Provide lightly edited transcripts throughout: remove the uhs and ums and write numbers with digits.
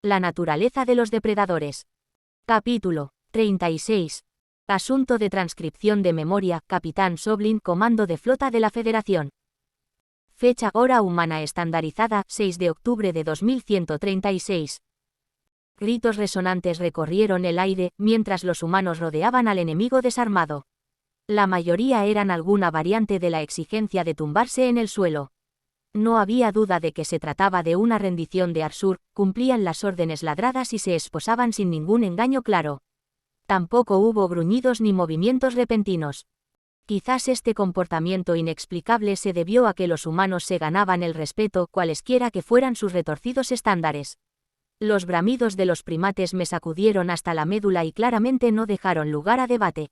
La naturaleza de los depredadores. Capítulo 36. Asunto de transcripción de memoria, Capitán Soblin, Comando de Flota de la Federación. Fecha hora humana estandarizada, 6 de octubre de 2136. Gritos resonantes recorrieron el aire, mientras los humanos rodeaban al enemigo desarmado. La mayoría eran alguna variante de la exigencia de tumbarse en el suelo. No había duda de que se trataba de una rendición de Arsur, cumplían las órdenes ladradas y se esposaban sin ningún engaño claro. Tampoco hubo gruñidos ni movimientos repentinos. Quizás este comportamiento inexplicable se debió a que los humanos se ganaban el respeto, cualesquiera que fueran sus retorcidos estándares. Los bramidos de los primates me sacudieron hasta la médula y claramente no dejaron lugar a debate.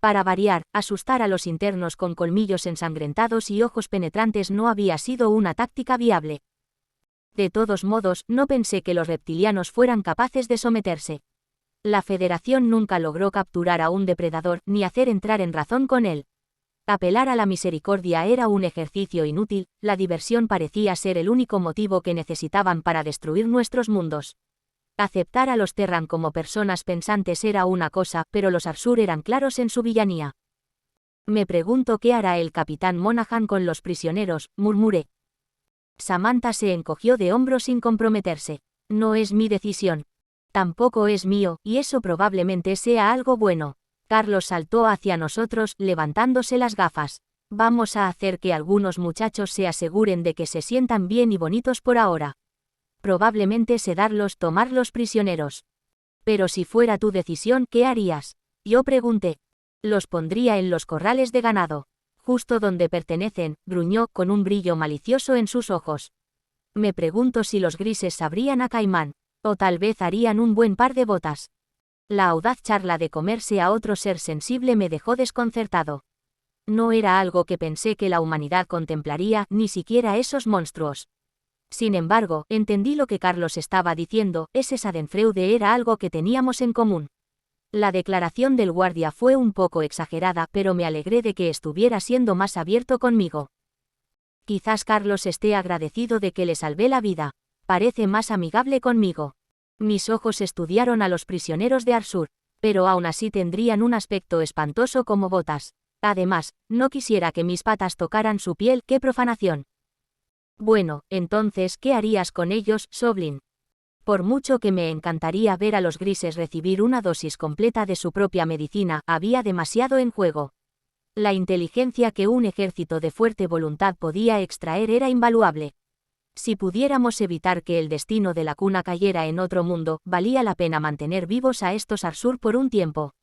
Para variar, asustar a los internos con colmillos ensangrentados y ojos penetrantes no había sido una táctica viable. De todos modos, no pensé que los reptilianos fueran capaces de someterse. La Federación nunca logró capturar a un depredador, ni hacer entrar en razón con él. Apelar a la misericordia era un ejercicio inútil, la diversión parecía ser el único motivo que necesitaban para destruir nuestros mundos. Aceptar a los Terran como personas pensantes era una cosa, pero los Arsur eran claros en su villanía. Me pregunto qué hará el capitán Monaghan con los prisioneros, murmuré. Samantha se encogió de hombros sin comprometerse. No es mi decisión. Tampoco es mío, y eso probablemente sea algo bueno. Carlos saltó hacia nosotros, levantándose las gafas. Vamos a hacer que algunos muchachos se aseguren de que se sientan bien y bonitos por ahora. Probablemente sedarlos, tomarlos prisioneros. Pero si fuera tu decisión, ¿qué harías? Yo pregunté. Los pondría en los corrales de ganado. Justo donde pertenecen, gruñó con un brillo malicioso en sus ojos. Me pregunto si los grises sabrían a Caimán, o tal vez harían un buen par de botas. La audaz charla de comerse a otro ser sensible me dejó desconcertado. No era algo que pensé que la humanidad contemplaría, ni siquiera esos monstruos. Sin embargo, entendí lo que Carlos estaba diciendo, ese Schadenfreude era algo que teníamos en común. La declaración del guardia fue un poco exagerada, pero me alegré de que estuviera siendo más abierto conmigo. Quizás Carlos esté agradecido de que le salvé la vida. Parece más amigable conmigo. Mis ojos estudiaron a los prisioneros de Arsur, pero aún así tendrían un aspecto espantoso como botas. Además, no quisiera que mis patas tocaran su piel, ¡qué profanación! Bueno, entonces, ¿qué harías con ellos, Soblin? Por mucho que me encantaría ver a los grises recibir una dosis completa de su propia medicina, había demasiado en juego. La inteligencia que un ejército de fuerte voluntad podía extraer era invaluable. Si pudiéramos evitar que el destino de la cuna cayera en otro mundo, valía la pena mantener vivos a estos Arsur por un tiempo.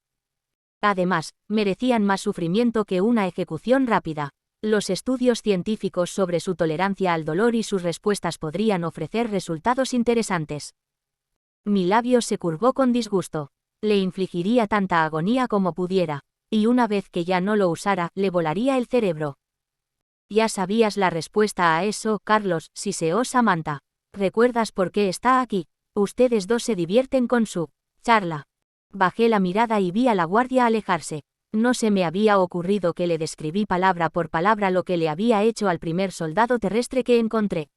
Además, merecían más sufrimiento que una ejecución rápida. Los estudios científicos sobre su tolerancia al dolor y sus respuestas podrían ofrecer resultados interesantes. Mi labio se curvó con disgusto. Le infligiría tanta agonía como pudiera, y una vez que ya no lo usara, le volaría el cerebro. Ya sabías la respuesta a eso, Carlos, siseó Samantha. ¿Recuerdas por qué está aquí? Ustedes dos se divierten con su charla. Bajé la mirada y vi a la guardia alejarse. No se me había ocurrido que le describí palabra por palabra lo que le había hecho al primer soldado terrestre que encontré.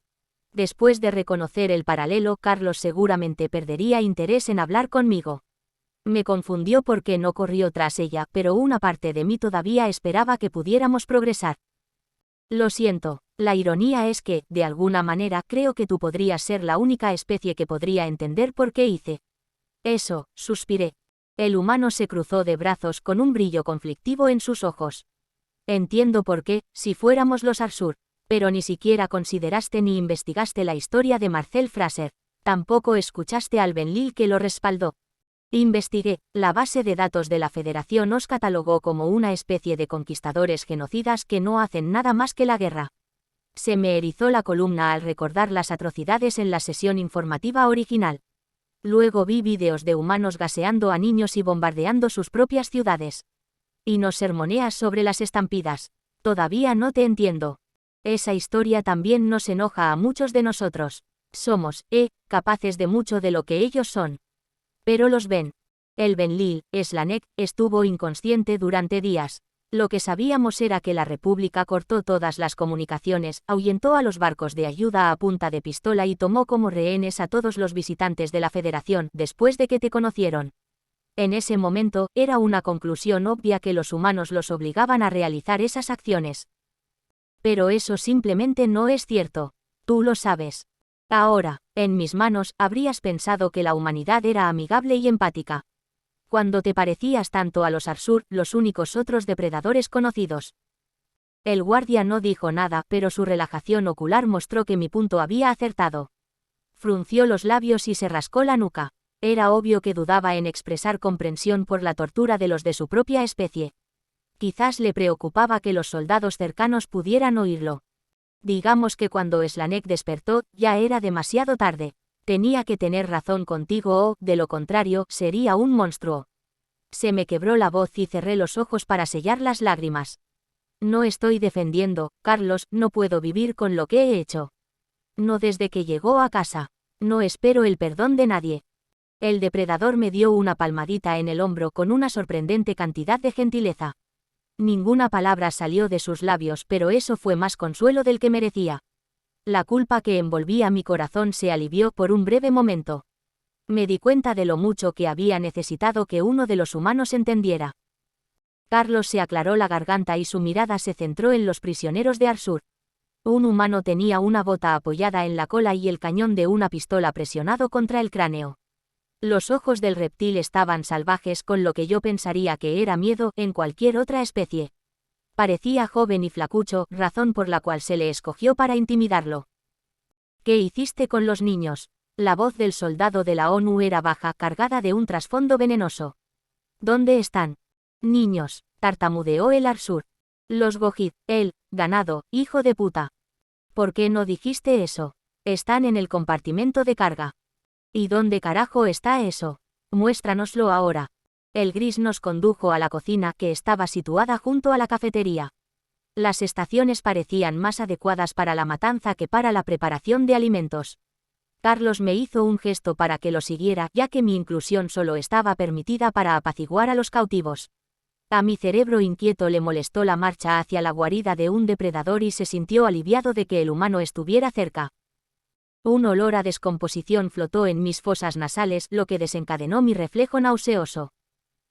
Después de reconocer el paralelo, Carlos seguramente perdería interés en hablar conmigo. Me confundió porque no corrió tras ella, pero una parte de mí todavía esperaba que pudiéramos progresar. Lo siento, la ironía es que, de alguna manera, creo que tú podrías ser la única especie que podría entender por qué hice eso, suspiré. El humano se cruzó de brazos con un brillo conflictivo en sus ojos. Entiendo por qué, si fuéramos los Arsur, pero ni siquiera consideraste ni investigaste la historia de Marcel Fraser. Tampoco escuchaste al Benlil que lo respaldó. Investigué. La base de datos de la Federación os catalogó como una especie de conquistadores genocidas que no hacen nada más que la guerra. Se me erizó la columna al recordar las atrocidades en la sesión informativa original. Luego vi vídeos de humanos gaseando a niños y bombardeando sus propias ciudades. Y nos sermoneas sobre las estampidas. Todavía no te entiendo. Esa historia también nos enoja a muchos de nosotros. Somos, capaces de mucho de lo que ellos son. Pero los ven. El Benlil, Slanek, estuvo inconsciente durante días. Lo que sabíamos era que la República cortó todas las comunicaciones, ahuyentó a los barcos de ayuda a punta de pistola y tomó como rehenes a todos los visitantes de la Federación después de que te conocieron. En ese momento, era una conclusión obvia que los humanos los obligaban a realizar esas acciones. Pero eso simplemente no es cierto. Tú lo sabes. Ahora, en mis manos, habrías pensado que la humanidad era amigable y empática. Cuando te parecías tanto a los Arsur, los únicos otros depredadores conocidos. El guardia no dijo nada, pero su relajación ocular mostró que mi punto había acertado. Frunció los labios y se rascó la nuca. Era obvio que dudaba en expresar comprensión por la tortura de los de su propia especie. Quizás le preocupaba que los soldados cercanos pudieran oírlo. Digamos que cuando Slanek despertó, ya era demasiado tarde. Tenía que tener razón contigo o, de lo contrario, sería un monstruo. Se me quebró la voz y cerré los ojos para sellar las lágrimas. No estoy defendiendo, Carlos, no puedo vivir con lo que he hecho. No desde que llegó a casa. No espero el perdón de nadie. El depredador me dio una palmadita en el hombro con una sorprendente cantidad de gentileza. Ninguna palabra salió de sus labios, pero eso fue más consuelo del que merecía. La culpa que envolvía mi corazón se alivió por un breve momento. Me di cuenta de lo mucho que había necesitado que uno de los humanos entendiera. Carlos se aclaró la garganta y su mirada se centró en los prisioneros de Arsur. Un humano tenía una bota apoyada en la cola y el cañón de una pistola presionado contra el cráneo. Los ojos del reptil estaban salvajes, con lo que yo pensaría que era miedo en cualquier otra especie. Parecía joven y flacucho, razón por la cual se le escogió para intimidarlo. ¿Qué hiciste con los niños? La voz del soldado de la ONU era baja, cargada de un trasfondo venenoso. ¿Dónde están? Niños, tartamudeó el Arsur. Los Gojid, ganado, hijo de puta. ¿Por qué no dijiste eso? Están en el compartimento de carga. ¿Y dónde carajo está eso? Muéstranoslo ahora. El gris nos condujo a la cocina, que estaba situada junto a la cafetería. Las estaciones parecían más adecuadas para la matanza que para la preparación de alimentos. Carlos me hizo un gesto para que lo siguiera, ya que mi inclusión solo estaba permitida para apaciguar a los cautivos. A mi cerebro inquieto le molestó la marcha hacia la guarida de un depredador y se sintió aliviado de que el humano estuviera cerca. Un olor a descomposición flotó en mis fosas nasales, lo que desencadenó mi reflejo nauseoso.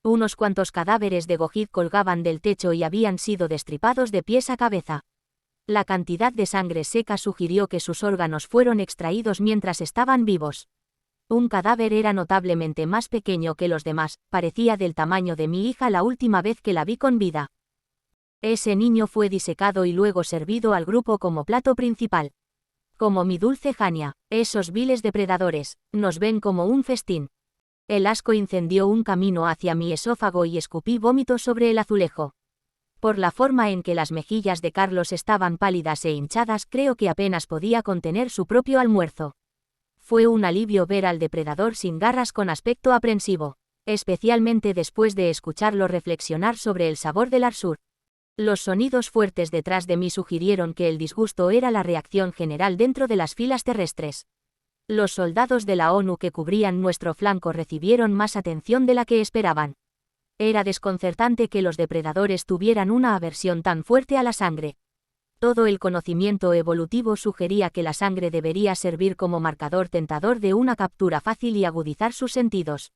Unos cuantos cadáveres de Gojid colgaban del techo y habían sido destripados de pies a cabeza. La cantidad de sangre seca sugirió que sus órganos fueron extraídos mientras estaban vivos. Un cadáver era notablemente más pequeño que los demás, parecía del tamaño de mi hija la última vez que la vi con vida. Ese niño fue disecado y luego servido al grupo como plato principal. Como mi dulce Jania, esos viles depredadores, nos ven como un festín. El asco incendió un camino hacia mi esófago y escupí vómito sobre el azulejo. Por la forma en que las mejillas de Carlos estaban pálidas e hinchadas, creo que apenas podía contener su propio almuerzo. Fue un alivio ver al depredador sin garras con aspecto aprensivo, especialmente después de escucharlo reflexionar sobre el sabor del Arsur. Los sonidos fuertes detrás de mí sugirieron que el disgusto era la reacción general dentro de las filas terrestres. Los soldados de la ONU que cubrían nuestro flanco recibieron más atención de la que esperaban. Era desconcertante que los depredadores tuvieran una aversión tan fuerte a la sangre. Todo el conocimiento evolutivo sugería que la sangre debería servir como marcador tentador de una captura fácil y agudizar sus sentidos.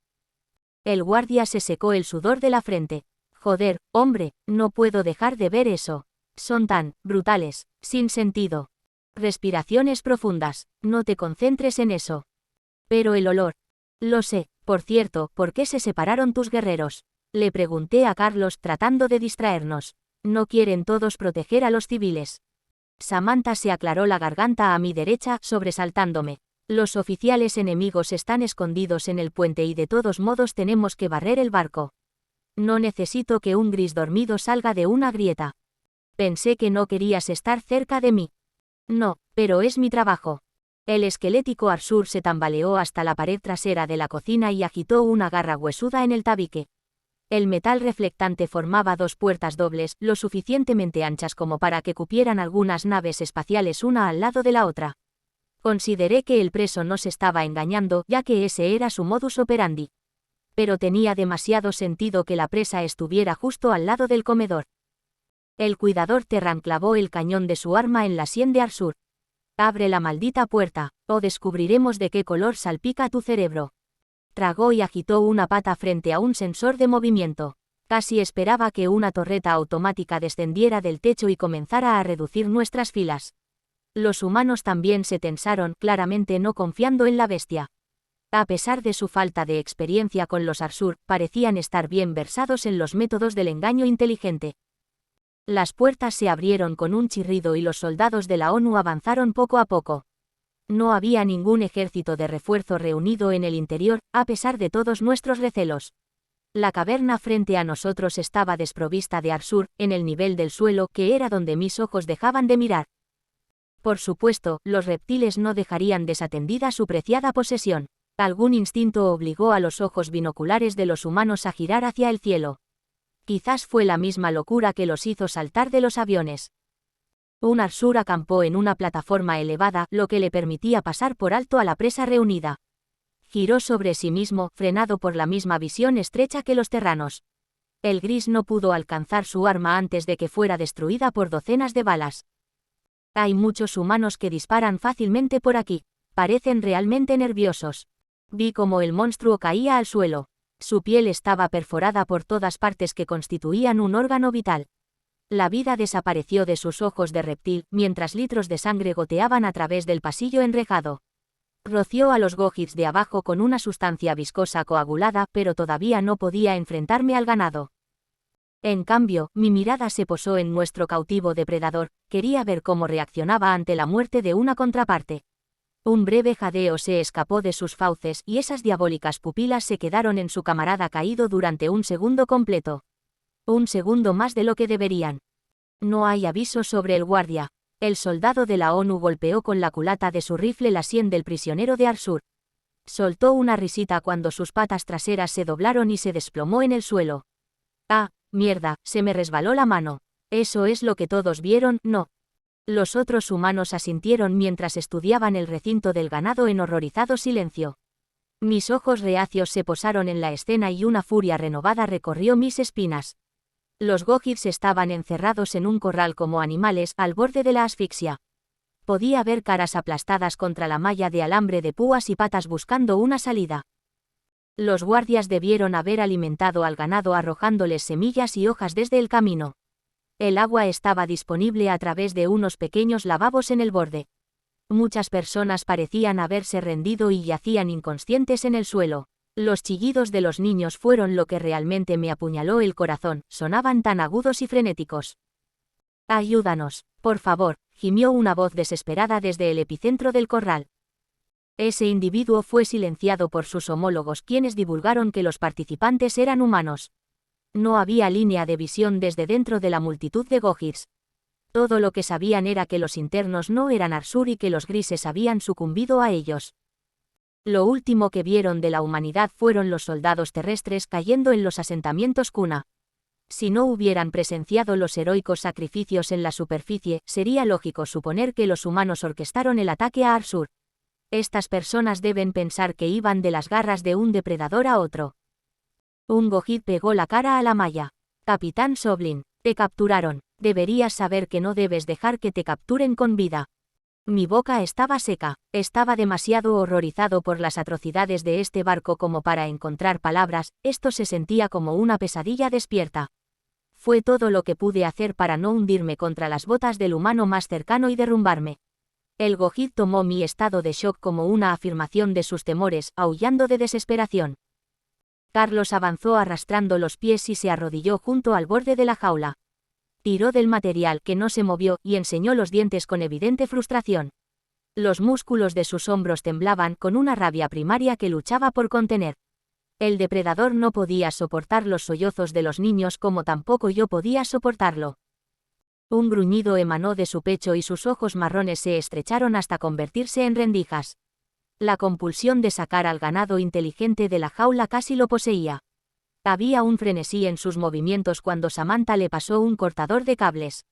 El guardia se secó el sudor de la frente. Joder, hombre, no puedo dejar de ver eso. Son tan brutales, sin sentido. Respiraciones profundas, no te concentres en eso. Pero el olor. Lo sé, por cierto, ¿por qué se separaron tus guerreros? Le pregunté a Carlos tratando de distraernos. No quieren todos proteger a los civiles. Samantha se aclaró la garganta a mi derecha, sobresaltándome. Los oficiales enemigos están escondidos en el puente y de todos modos tenemos que barrer el barco. No necesito que un gris dormido salga de una grieta. Pensé que no querías estar cerca de mí. No, pero es mi trabajo. El esquelético Arsur se tambaleó hasta la pared trasera de la cocina y agitó una garra huesuda en el tabique. El metal reflectante formaba dos puertas dobles, lo suficientemente anchas como para que cupieran algunas naves espaciales una al lado de la otra. Consideré que el preso no se estaba engañando, ya que ese era su modus operandi. Pero tenía demasiado sentido que la presa estuviera justo al lado del comedor. El cuidador Terran clavó el cañón de su arma en la sien de Arsur. Abre la maldita puerta, o descubriremos de qué color salpica tu cerebro. Tragó y agitó una pata frente a un sensor de movimiento. Casi esperaba que una torreta automática descendiera del techo y comenzara a reducir nuestras filas. Los humanos también se tensaron, claramente no confiando en la bestia. A pesar de su falta de experiencia con los Arsur, parecían estar bien versados en los métodos del engaño inteligente. Las puertas se abrieron con un chirrido y los soldados de la ONU avanzaron poco a poco. No había ningún ejército de refuerzo reunido en el interior, a pesar de todos nuestros recelos. La caverna frente a nosotros estaba desprovista de Arsur, en el nivel del suelo, que era donde mis ojos dejaban de mirar. Por supuesto, los reptiles no dejarían desatendida su preciada posesión. Algún instinto obligó a los ojos binoculares de los humanos a girar hacia el cielo. Quizás fue la misma locura que los hizo saltar de los aviones. Un Arsur acampó en una plataforma elevada, lo que le permitía pasar por alto a la presa reunida. Giró sobre sí mismo, frenado por la misma visión estrecha que los terranos. El gris no pudo alcanzar su arma antes de que fuera destruida por docenas de balas. Hay muchos humanos que disparan fácilmente por aquí. Parecen realmente nerviosos. Vi cómo el monstruo caía al suelo. Su piel estaba perforada por todas partes que constituían un órgano vital. La vida desapareció de sus ojos de reptil, mientras litros de sangre goteaban a través del pasillo enrejado. Roció a los Gohits de abajo con una sustancia viscosa coagulada, pero todavía no podía enfrentarme al ganado. En cambio, mi mirada se posó en nuestro cautivo depredador, quería ver cómo reaccionaba ante la muerte de una contraparte. Un breve jadeo se escapó de sus fauces y esas diabólicas pupilas se quedaron en su camarada caído durante un segundo completo. Un segundo más de lo que deberían. No hay aviso sobre el guardia. El soldado de la ONU golpeó con la culata de su rifle la sien del prisionero de Arsur. Soltó una risita cuando sus patas traseras se doblaron y se desplomó en el suelo. Ah, mierda, se me resbaló la mano. Eso es lo que todos vieron, ¿no? Los otros humanos asintieron mientras estudiaban el recinto del ganado en horrorizado silencio. Mis ojos reacios se posaron en la escena y una furia renovada recorrió mis espinas. Los Gohits estaban encerrados en un corral como animales, al borde de la asfixia. Podía ver caras aplastadas contra la malla de alambre de púas y patas buscando una salida. Los guardias debieron haber alimentado al ganado arrojándoles semillas y hojas desde el camino. El agua estaba disponible a través de unos pequeños lavabos en el borde. Muchas personas parecían haberse rendido y yacían inconscientes en el suelo. Los chillidos de los niños fueron lo que realmente me apuñaló el corazón, sonaban tan agudos y frenéticos. «Ayúdanos, por favor», gimió una voz desesperada desde el epicentro del corral. Ese individuo fue silenciado por sus homólogos, quienes divulgaron que los participantes eran humanos. No había línea de visión desde dentro de la multitud de Gohits. Todo lo que sabían era que los internos no eran Arsur y que los grises habían sucumbido a ellos. Lo último que vieron de la humanidad fueron los soldados terrestres cayendo en los asentamientos cuna. Si no hubieran presenciado los heroicos sacrificios en la superficie, sería lógico suponer que los humanos orquestaron el ataque a Arsur. Estas personas deben pensar que iban de las garras de un depredador a otro. Un Gohit pegó la cara a la malla. «Capitán Soblin, te capturaron. Deberías saber que no debes dejar que te capturen con vida». Mi boca estaba seca. Estaba demasiado horrorizado por las atrocidades de este barco como para encontrar palabras. Esto se sentía como una pesadilla despierta. Fue todo lo que pude hacer para no hundirme contra las botas del humano más cercano y derrumbarme. El Gohit tomó mi estado de shock como una afirmación de sus temores, aullando de desesperación. Carlos avanzó arrastrando los pies y se arrodilló junto al borde de la jaula. Tiró del material que no se movió y enseñó los dientes con evidente frustración. Los músculos de sus hombros temblaban con una rabia primaria que luchaba por contener. El depredador no podía soportar los sollozos de los niños como tampoco yo podía soportarlo. Un gruñido emanó de su pecho y sus ojos marrones se estrecharon hasta convertirse en rendijas. La compulsión de sacar al ganado inteligente de la jaula casi lo poseía. Había un frenesí en sus movimientos cuando Samantha le pasó un cortador de cables.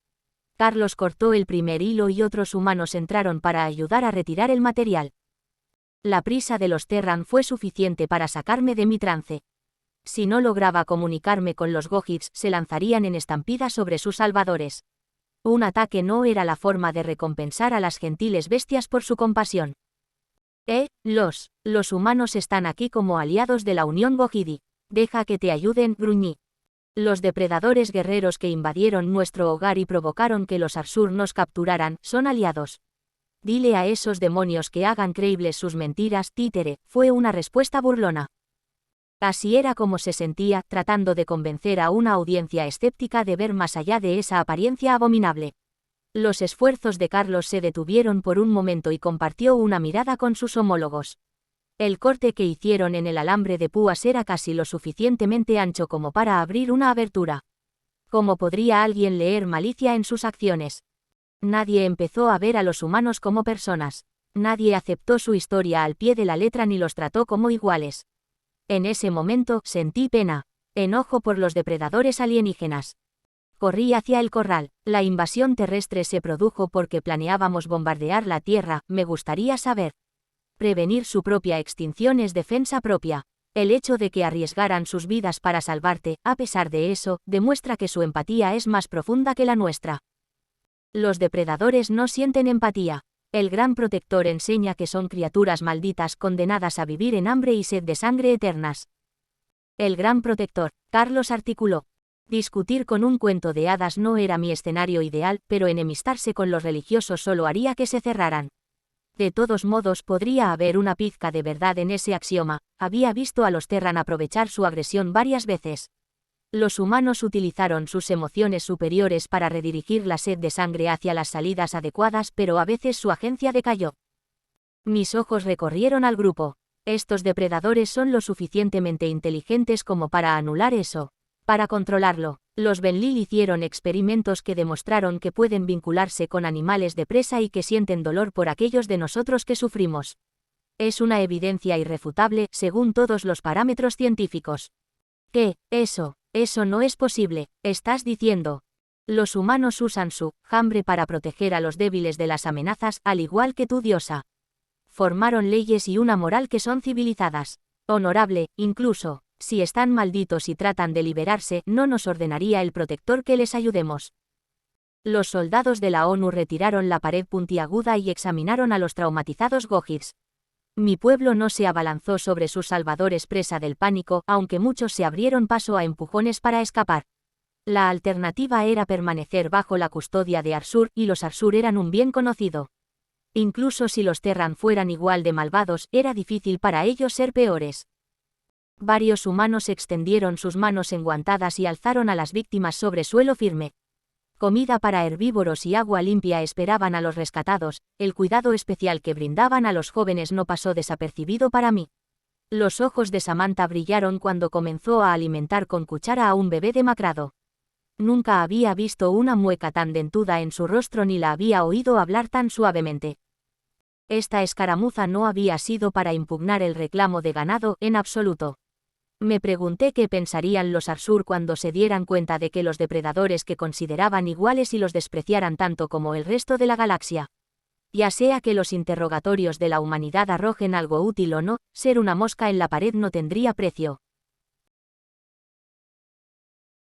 Carlos cortó el primer hilo y otros humanos entraron para ayudar a retirar el material. La prisa de los Terran fue suficiente para sacarme de mi trance. Si no lograba comunicarme con los Gohits, se lanzarían en estampida sobre sus salvadores. Un ataque no era la forma de recompensar a las gentiles bestias por su compasión. Los humanos están aquí como aliados de la Unión Gohidi. Deja que te ayuden, gruñí. Los depredadores guerreros que invadieron nuestro hogar y provocaron que los Arsur nos capturaran, son aliados. Dile a esos demonios que hagan creíbles sus mentiras, títere, fue una respuesta burlona. Así era como se sentía, tratando de convencer a una audiencia escéptica de ver más allá de esa apariencia abominable. Los esfuerzos de Carlos se detuvieron por un momento y compartió una mirada con sus homólogos. El corte que hicieron en el alambre de púas era casi lo suficientemente ancho como para abrir una abertura. ¿Cómo podría alguien leer malicia en sus acciones? Nadie empezó a ver a los humanos como personas. Nadie aceptó su historia al pie de la letra ni los trató como iguales. En ese momento, sentí pena, enojo por los depredadores alienígenas. Corrí hacia el corral. La invasión terrestre se produjo porque planeábamos bombardear la Tierra, me gustaría saber. Prevenir su propia extinción es defensa propia. El hecho de que arriesgaran sus vidas para salvarte, a pesar de eso, demuestra que su empatía es más profunda que la nuestra. Los depredadores no sienten empatía. El Gran Protector enseña que son criaturas malditas condenadas a vivir en hambre y sed de sangre eternas. El Gran Protector, Carlos articuló. Discutir con un cuento de hadas no era mi escenario ideal, pero enemistarse con los religiosos solo haría que se cerraran. De todos modos podría haber una pizca de verdad en ese axioma. Había visto a los Terran aprovechar su agresión varias veces. Los humanos utilizaron sus emociones superiores para redirigir la sed de sangre hacia las salidas adecuadas, pero a veces su agencia decayó. Mis ojos recorrieron al grupo. Estos depredadores son lo suficientemente inteligentes como para anular eso. Para controlarlo, los Benlil hicieron experimentos que demostraron que pueden vincularse con animales de presa y que sienten dolor por aquellos de nosotros que sufrimos. Es una evidencia irrefutable, según todos los parámetros científicos. ¿Qué? Eso no es posible, estás diciendo. Los humanos usan su hambre para proteger a los débiles de las amenazas, al igual que tu diosa. Formaron leyes y una moral que son civilizadas. Honorable, incluso. Si están malditos y tratan de liberarse, no nos ordenaría el protector que les ayudemos. Los soldados de la ONU retiraron la pared puntiaguda y examinaron a los traumatizados Gohits. Mi pueblo no se abalanzó sobre sus salvadores presa del pánico, aunque muchos se abrieron paso a empujones para escapar. La alternativa era permanecer bajo la custodia de Arsur, y los Arsur eran un bien conocido. Incluso si los Terran fueran igual de malvados, era difícil para ellos ser peores. Varios humanos extendieron sus manos enguantadas y alzaron a las víctimas sobre suelo firme. Comida para herbívoros y agua limpia esperaban a los rescatados. El cuidado especial que brindaban a los jóvenes no pasó desapercibido para mí. Los ojos de Samantha brillaron cuando comenzó a alimentar con cuchara a un bebé demacrado. Nunca había visto una mueca tan dentuda en su rostro ni la había oído hablar tan suavemente. Esta escaramuza no había sido para impugnar el reclamo de ganado, en absoluto. Me pregunté qué pensarían los Arsur cuando se dieran cuenta de que los depredadores que consideraban iguales y los despreciaran tanto como el resto de la galaxia. Ya sea que los interrogatorios de la humanidad arrojen algo útil o no, ser una mosca en la pared no tendría precio.